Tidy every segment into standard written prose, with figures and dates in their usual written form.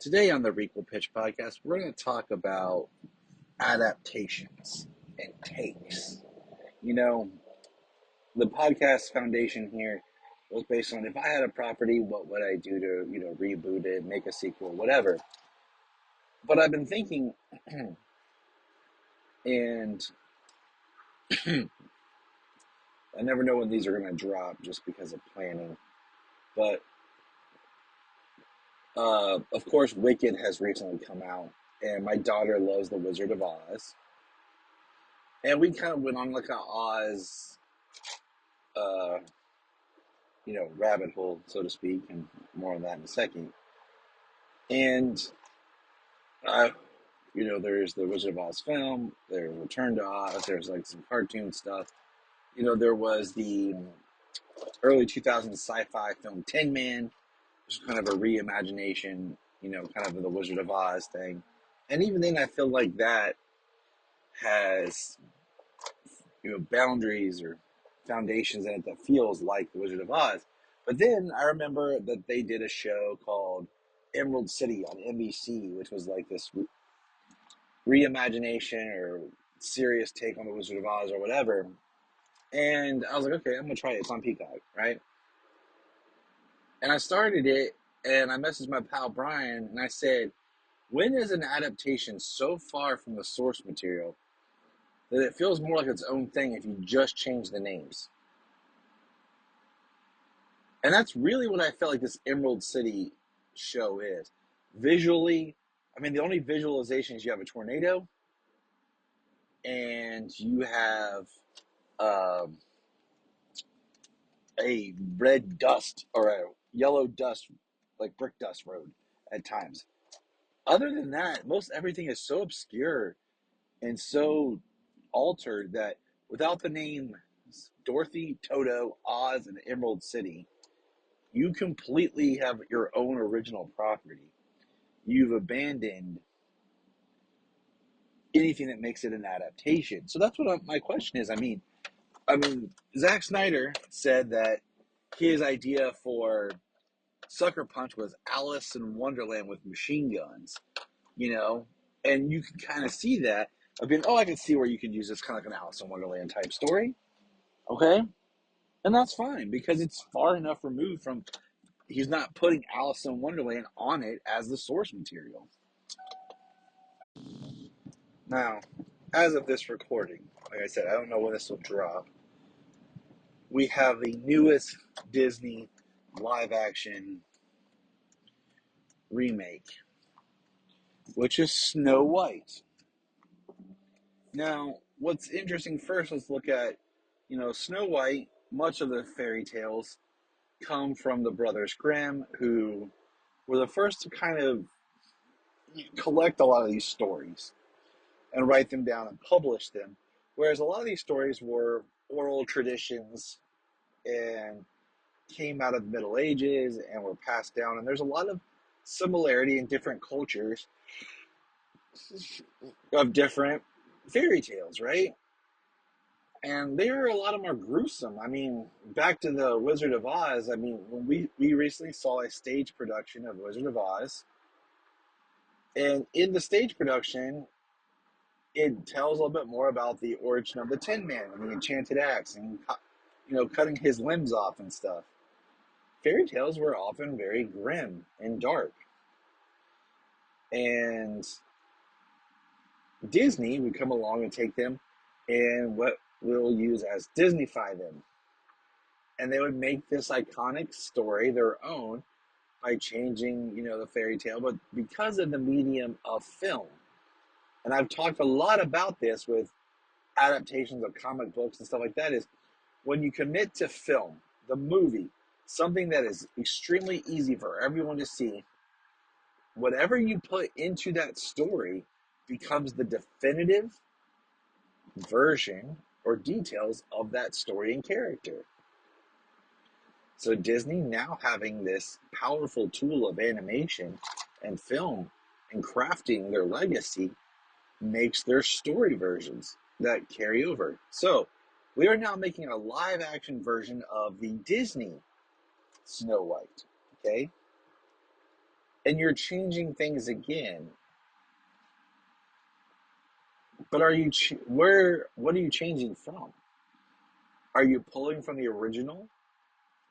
Today on the Requel podcast, we're going to talk about adaptations and takes. You know, the podcast foundation here was based on if I had a property, what would I do to, reboot it, make a sequel, whatever. But I've been thinking, and I never know when these are going to drop just because of planning. But, of course, Wicked has recently come out, and my daughter loves The Wizard of Oz. And we kind of went on like an Oz, uh, rabbit hole, so to speak, and more on that in a second. And, there's the Wizard of Oz film, there's Return to Oz, there's like some cartoon stuff. There was the early 2000s sci-fi film Tin Man, which is kind of a reimagination, kind of the Wizard of Oz thing. And even then, I feel like that has, boundaries or foundations in it that feels like the Wizard of Oz. But then I remember that they did a show called Emerald City on NBC, which was like this reimagination or serious take on the Wizard of Oz or whatever. And I was like, okay, I'm going to try it. It's on Peacock, right? And I started it, and I messaged my pal Brian, and I said, when is an adaptation so far from the source material that it feels more like its own thing if you just change the names? And that's really what I felt like this Emerald City show is. Visually, the only visualization is you have a tornado and you have a red dust or a yellow dust, like brick dust road at times. Other than that, most everything is so obscure and so altered that without the names Dorothy, Toto, Oz, and Emerald City, you completely have your own original property. You've abandoned anything that makes it an adaptation. So that's what my question is. Zack Snyder said that his idea for Sucker Punch was Alice in Wonderland with machine guns, and you can kind of see that. I can see where you could use this kind of like an Alice in Wonderland type story. Okay. And that's fine because it's far enough removed from, he's not putting Alice in Wonderland on it as the source material. Now, as of this recording, like I said, I don't know when this will drop. We have the newest Disney live-action remake, which is Snow White. Now, what's interesting first, let's look at, Snow White. Much of the fairy tales come from the Brothers Grimm, who were the first to kind of collect a lot of these stories and write them down and publish them. Whereas a lot of these stories were oral traditions and came out of the Middle Ages and were passed down. And there's a lot of similarity in different cultures of different fairy tales, right? And a lot of them are gruesome. Back to the Wizard of Oz. When we recently saw a stage production of Wizard of Oz, and in the stage production, it tells a little bit more about the origin of the Tin Man and the enchanted axe and, cutting his limbs off and stuff. Fairy tales were often very grim and dark. And Disney would come along and take them and what we'll use as Disneyfy them. And they would make this iconic story their own by changing, the fairy tale, but because of the medium of film. And I've talked a lot about this with adaptations of comic books and stuff like that, is when you commit to film, the movie, something that is extremely easy for everyone to see, whatever you put into that story becomes the definitive version or details of that story and character. So Disney, now having this powerful tool of animation and film and crafting their legacy, makes their story versions that carry over. So we are now making a live action version of the Disney Snow White. Okay. and you're changing things again. But are you what are you changing from? Are you pulling from the original?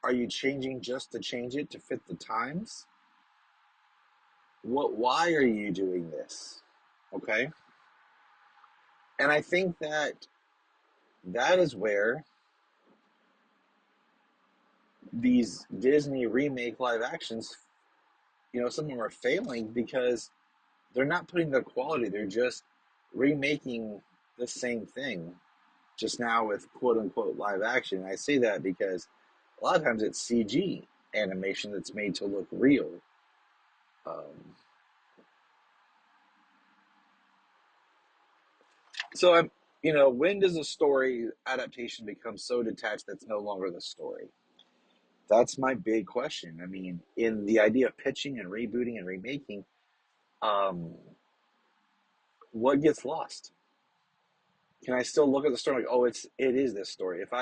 Are you changing just to change it to fit the times? Why are you doing this? Okay? And I think that that is where these Disney remake live actions, some of them are failing because they're not putting the quality. They're just remaking the same thing, just now with quote unquote live action. And I say that because a lot of times it's CG animation that's made to look real. Um, so when does a story adaptation become so detached that's no longer the story? That's my big question. I mean, in the idea of pitching and rebooting and remaking, um, what gets lost? Can I still look at the story like, oh, it is this story? If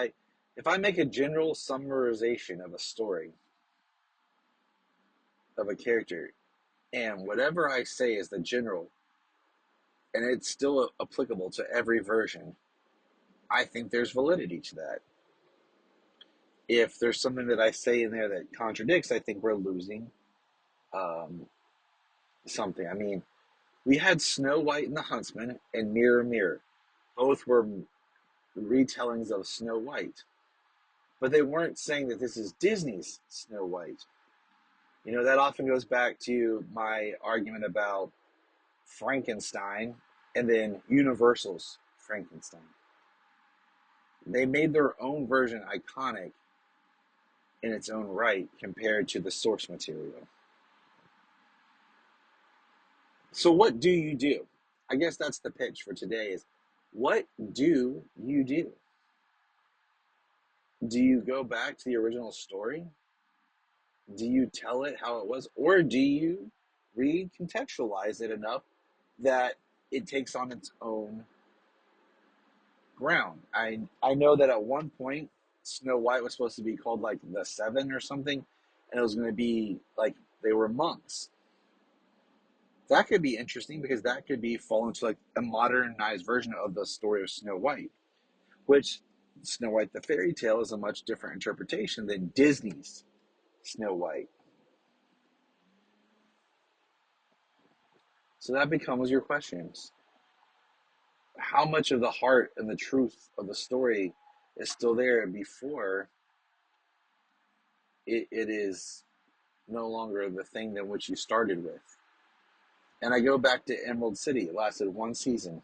I make a general summarization of a story of a character, and whatever I say is the general, and it's still applicable to every version, I think there's validity to that. If there's something that I say in there that contradicts, I think we're losing um, something. I mean, we had Snow White and the Huntsman and Mirror Mirror. Both were retellings of Snow White, but they weren't saying that this is Disney's Snow White. That often goes back to my argument about Frankenstein and then Universal's Frankenstein. They made their own version iconic in its own right compared to the source material. So what do you do? I guess that's the pitch for today is what do you do? Do you go back to the original story? Do you tell it how it was? Or do you recontextualize it enough that it takes on its own ground? I know that at one point Snow White was supposed to be called like the Seven or something, and it was going to be like they were monks. That could be interesting because that could be fall into like a modernized version of the story of Snow White, which Snow White the fairy tale is a much different interpretation than Disney's Snow White. So that becomes your questions. How much of the heart and the truth of the story is still there before it is no longer the thing that which you started with? And I go back to Emerald City. It lasted one season.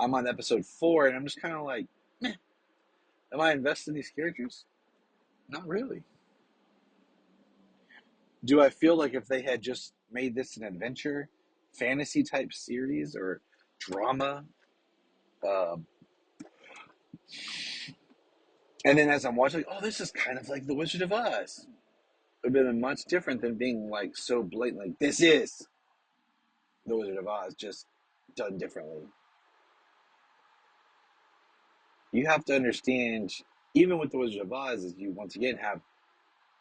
I'm on episode 4, and I'm just kind of like, meh. Am I invested in these characters? Not really. Do I feel like if they had just made this an adventure, fantasy type series or drama, uh, and then as I'm watching, like, oh, this is kind of like The Wizard of Oz. It would have been much different than being like so blatant, like this is The Wizard of Oz, just done differently. You have to understand, even with The Wizard of Oz, is you once again have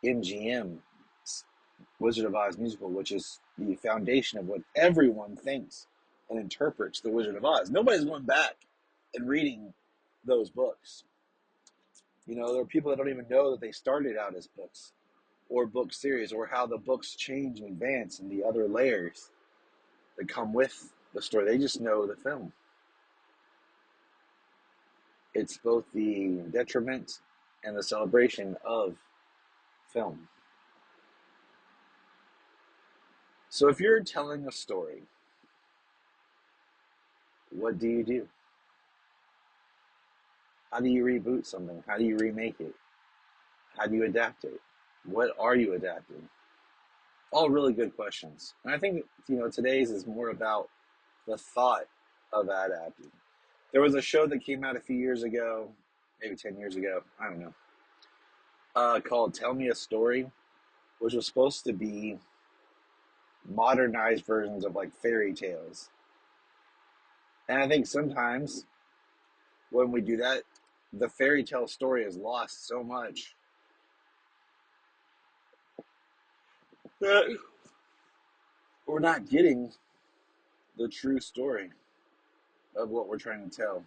MGM, Wizard of Oz musical, which is the foundation of what everyone thinks and interprets The Wizard of Oz. Nobody's going back and reading those books. There are people that don't even know that they started out as books or book series or how the books change and advance and the other layers that come with the story. They just know the film. It's both the detriment and the celebration of film. So if you're telling a story, what do you do? How do you reboot something? How do you remake it? How do you adapt it? What are you adapting? All really good questions. And I think, today's is more about the thought of adapting. There was a show that came out a few years ago, maybe 10 years ago, I don't know, called Tell Me a Story, which was supposed to be modernized versions of like fairy tales. And I think sometimes when we do that, the fairy tale story is lost so much that we're not getting the true story of what we're trying to tell.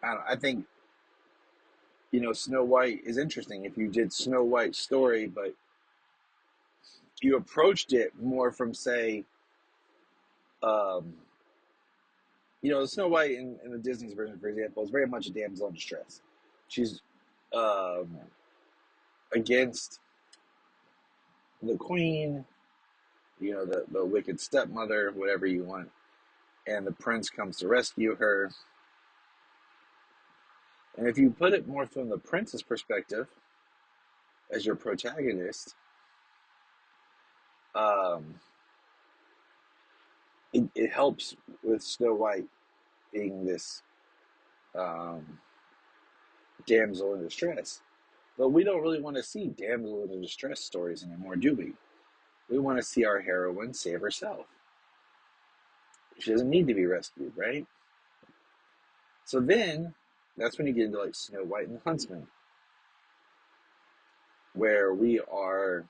I think, Snow White is interesting. If you did Snow White's story, but you approached it more from, say, um, Snow White in the Disney's version, for example, is very much a damsel in distress. She's um, against the queen, the wicked stepmother, whatever you want, and the prince comes to rescue her. And if you put it more from the prince's perspective as your protagonist, um, it helps with Snow White being this um, damsel in distress. But we don't really want to see damsel in distress stories anymore, do we? We want to see our heroine save herself. She doesn't need to be rescued, right? So then, that's when you get into like Snow White and the Huntsman, where we are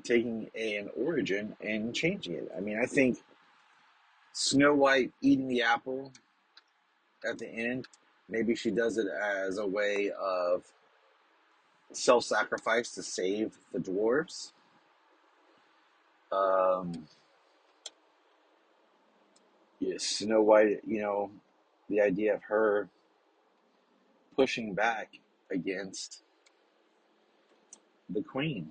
taking an origin and changing it. I mean, I think Snow White eating the apple at the end, maybe she does it as a way of self-sacrifice to save the dwarves. Um, yeah, Snow White, the idea of her pushing back against the queen.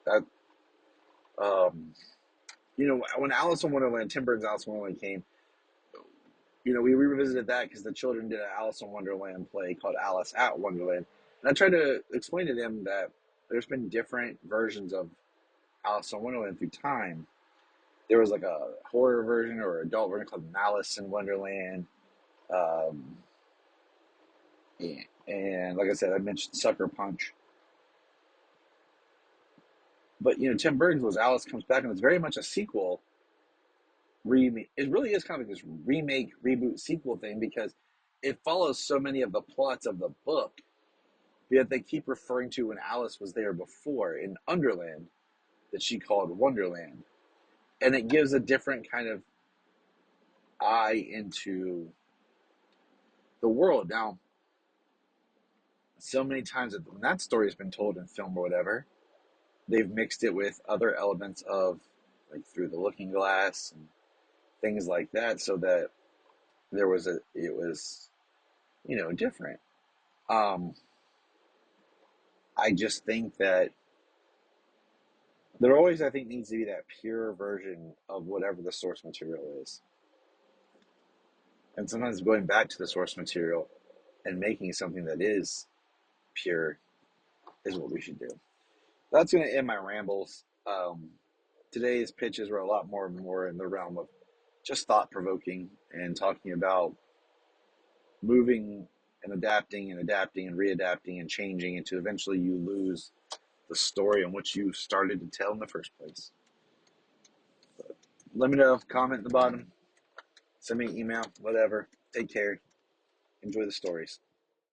That, um, when Alice in Wonderland, Tim Burton's Alice in Wonderland came, we revisited that because the children did an Alice in Wonderland play called Alice at Wonderland. And I tried to explain to them that there's been different versions of Alice in Wonderland through time. There was like a horror version or adult version called Alice in Wonderland. Um, and like I said, I mentioned Sucker Punch. But, Tim Burton's was Alice Comes Back, and it's very much a sequel. It really is kind of like this remake, reboot, sequel thing because it follows so many of the plots of the book. Yet they keep referring to when Alice was there before in Underland that she called Wonderland. And it gives a different kind of eye into the world. Now, so many times when that story has been told in film or whatever, they've mixed it with other elements of like Through the Looking Glass and things like that so that it was, different. Um, I just think that there always, I think, needs to be that pure version of whatever the source material is. And sometimes going back to the source material and making something that is pure is what we should do. That's going to end my rambles. Today's pitches were a lot more in the realm of just thought provoking and talking about moving and adapting and readapting and changing until eventually you lose the story in which you started to tell in the first place. But let me know, comment in the bottom, send me an email, whatever. Take care. Enjoy the stories.